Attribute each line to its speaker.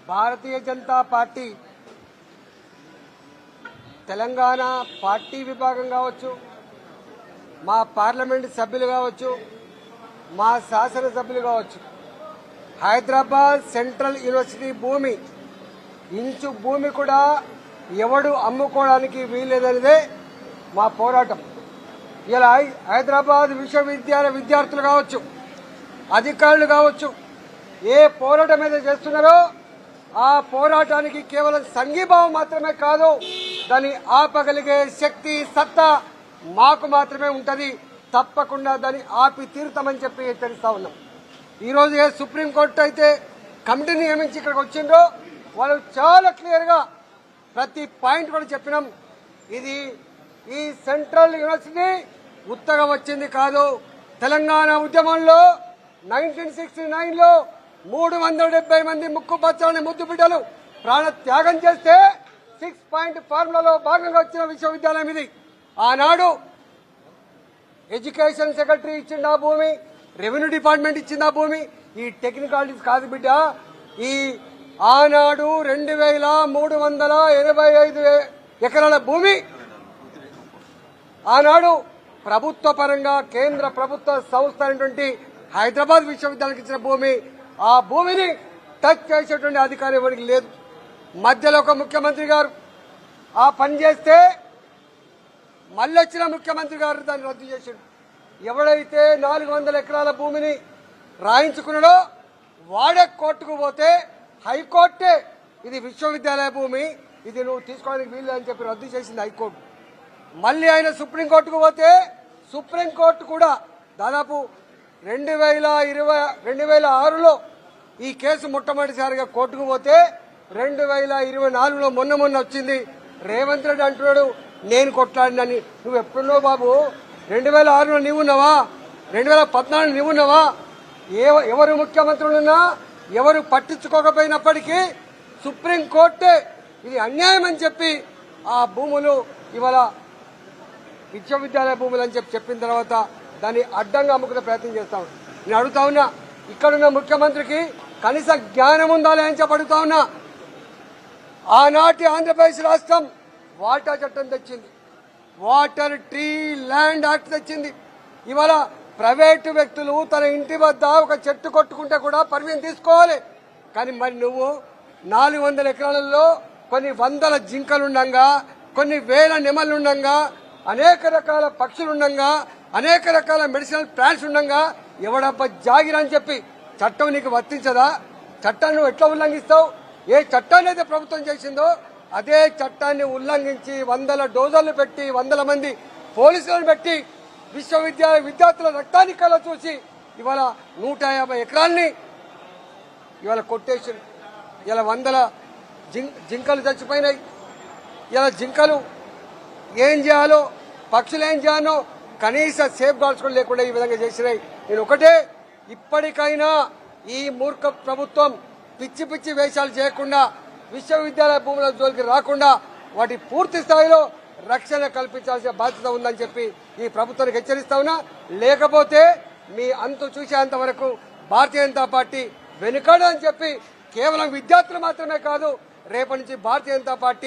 Speaker 1: Bharatiya Janata party Telangana party విభాగం కావచ్చు, మా పార్లమెంటు సభ్యులు కావచ్చు, మా శాసనసభ్యులు కావచ్చు, హైదరాబాద్ సెంట్రల్ యూనివర్సిటీ భూమి ఇంచు భూమి కూడా ఎవడు అమ్ముకోవడానికి వీల్లేదనేదే మా పోరాటం. ఇలా హైదరాబాద్ విశ్వవిద్యాలయ విద్యార్థులు కావచ్చు, అధికారులు కావచ్చు, ఏ పోరాటం మీద చేస్తున్నారో ఆ పోరాటానికి కేవలం సంఘీభావం మాత్రమే కాదు, దాన్ని ఆపగలిగే శక్తి సత్తా మాకు మాత్రమే ఉంటది. తప్పకుండా దాన్ని ఆపి తీరుతామని చెప్పి తెలుస్తా ఉన్నాం. ఈరోజు ఏ సుప్రీంకోర్టు అయితే కమిటీని నియమించి ఇక్కడికి వచ్చిందో వాళ్ళు చాలా క్లియర్గా ప్రతి పాయింట్ కూడా చెప్పినాం. ఇది ఈ సెంట్రల్ యూనివర్సిటీ ఉత్తగా వచ్చింది కాదు. తెలంగాణ ఉద్యమంలో 1969లో 370 మంది ముక్కు పచ్చని ముద్దు బిడ్డలు ప్రాణ త్యాగం చేస్తే 6 పాయింట్ ఫార్ములాలో భాగంగా వచ్చిన విశ్వవిద్యాలయం ఇది. ఆనాడు ఎడ్యుకేషన్ సెక్రటరీ ఇచ్చింది ఆ భూమి, రెవెన్యూ డిపార్ట్మెంట్ ఇచ్చింది ఆ భూమి. ఈ టెక్నికాలిటీస్ కాదు బిడ్డ. ఈ ఆనాడు 2385 ఎకరాల భూమి ఆనాడు ప్రభుత్వ పరంగా కేంద్ర ప్రభుత్వ సంస్థ అయినటువంటి హైదరాబాద్ విశ్వవిద్యాలయానికి ఇచ్చిన భూమి. ఆ భూమిని టచ్ చేసేటువంటి అధికారం ఎవరికి లేదు. మధ్యలో ఒక ముఖ్యమంత్రి గారు ఆ పని చేస్తే మళ్ళీ వచ్చిన ముఖ్యమంత్రి గారు దాన్ని రద్దు చేశాడు. ఎవడైతే 400 ఎకరాల భూమిని రాయించుకున్నాడో వాడే కోర్టుకు పోతే హైకోర్టే ఇది విశ్వవిద్యాలయ భూమి, ఇది నువ్వు తీసుకోవడానికి వీలు అని చెప్పి రద్దు చేసింది హైకోర్టు. మళ్ళీ ఆయన సుప్రీంకోర్టుకు పోతే సుప్రీంకోర్టు కూడా దాదాపు 2006లో ఈ కేసు మొట్టమొదటిసారిగా కోర్టుకు పోతే 2024లో మొన్న వచ్చింది. రేవంత్ రెడ్డి అంటున్నాడు నేను కొట్లాడినని. నువ్వు ఎప్పుడున్నావు బాబు? 2006లో నీవున్నావా? 2014 నీవున్నావా? ఎవరు ముఖ్యమంత్రులున్నా ఎవరు పట్టించుకోకపోయినప్పటికీ సుప్రీంకోర్టే ఇది అన్యాయం అని చెప్పి ఆ భూములు ఇవాళ విశ్వవిద్యాలయ భూములు అని చెప్పిన తర్వాత దాన్ని అడ్డంగా అమ్ముకునే ప్రయత్నం చేస్తా ఉన్నా. నేను అడుగుతా ఉన్నా, ఇక్కడున్న ముఖ్యమంత్రికి కనీస జ్ఞానం ఉందా అని చెప్పి అడుగుతా ఉన్నా. ఆనాటి ఆంధ్రప్రదేశ్ రాష్ట్రం వాటర్ చట్టం తెచ్చింది, వాటర్ ట్రీ ల్యాండ్ యాక్ట్ తెచ్చింది. ఇవాళ ప్రైవేటు వ్యక్తులు తన ఇంటి వద్ద ఒక చెట్టు కొట్టుకుంటే కూడా పర్మిషన్ తీసుకోవాలి. కానీ మరి నువ్వు 400 ఎకరాలలో కొన్ని వందల జింకలుండగా, కొన్ని వేల నెమలుండగా, అనేక రకాల పక్షులుండగా, అనేక రకాల మెడిసినల్ ప్లాంట్స్ ఉండగా ఎవడబ్బ జాగిరని చెప్పి చట్టం నీకు వర్తించదా? చట్టాన్ని నువ్వు ఎట్లా ఉల్లంఘిస్తావు? ఏ చట్టాన్ని అయితే ప్రభుత్వం చేసిందో అదే చట్టాన్ని ఉల్లంఘించి 100 డోజర్లు పెట్టి 100 మంది పోలీసులను పెట్టి విశ్వవిద్యాలయ విద్యార్థుల రక్తాన్ని కళ్ళ చూసి ఇవాళ 150 ఎకరాల్ని ఇవాళ కొట్టేసి ఇలా 100 జింకలు చచ్చిపోయినాయి. ఇలా జింకలు ఏం చేయాలో, పక్షులు ఏం చేయాలో కనీస సేఫ్ గార్డ్స్ కూడా లేకుండా ఈ విధంగా చేసినాయి. నేను ఒకటే, ఇప్పటికైనా ఈ మూర్ఖ ప్రభుత్వం పిచ్చి పిచ్చి వేషాలు చేయకుండా విశ్వవిద్యాలయ భూముల జోలికి రాకుండా వాటి పూర్తి స్థాయిలో రక్షణ కల్పించాల్సిన బాధ్యత ఉందని చెప్పి ఈ ప్రభుత్వానికి హెచ్చరిస్తా ఉన్నా. లేకపోతే మీ అంతు చూసేంత వరకు భారతీయ జనతా పార్టీ వెనుకడని చెప్పి కేవలం విద్యార్థులు మాత్రమే కాదు, రేపటి నుంచి భారతీయ జనతా పార్టీ